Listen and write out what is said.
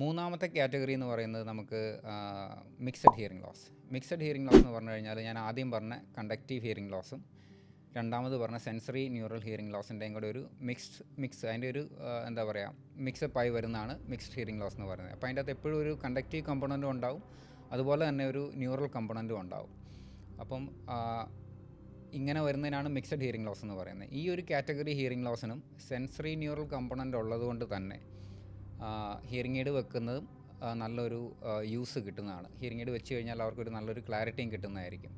മൂന്നാമത്തെ കാറ്റഗറി എന്ന് പറയുന്നത് നമുക്ക് mixed hearing loss. Mixed hearing loss എന്ന് പറഞ്ഞു കഴിഞ്ഞാൽ ഞാൻ ആദ്യം പറഞ്ഞ കണ്ടക്റ്റീവ് ഹിയറിംഗ് ലോസും രണ്ടാമത് പറഞ്ഞ സെൻസറി ന്യൂറൽ ഹിയറിംഗ് ലോസിൻ്റെയും കൂടെ ഒരു മിക്സ് അതിൻ്റെ ഒരു എന്താ പറയുക മിക്സപ്പായി വരുന്നതാണ് മിക്സ്ഡ് ഹിയറിംഗ് ലോസ് എന്ന് പറയുന്നത്. അപ്പോൾ അതിൻ്റെ അകത്ത് എപ്പോഴും ഒരു കണ്ടക്റ്റീവ് കമ്പോണൻറ്റും ഉണ്ടാവും, അതുപോലെ തന്നെ ഒരു ന്യൂറൽ കമ്പോണൻറ്റും ഉണ്ടാവും. അപ്പം ഇങ്ങനെ വരുന്നതിനാണ് മിക്സഡ് ഹിയറിംഗ് ലോസ് എന്ന് പറയുന്നത്. ഈ ഒരു കാറ്റഗറി ഹിയറിംഗ് ലോസിനും സെൻസറി ന്യൂറൽ കമ്പോണൻ്റ് ഉള്ളതുകൊണ്ട് തന്നെ ഹിയറിംഗ് എയ്ഡ് വെക്കുന്നതും നല്ലൊരു യൂസ് കിട്ടുന്നതാണ്. ഹിയറിംഗ് എയ്ഡ് വെച്ച് കഴിഞ്ഞാൽ അവർക്കൊരു നല്ലൊരു ക്ലാരിറ്റിയും കിട്ടുന്നതായിരിക്കും.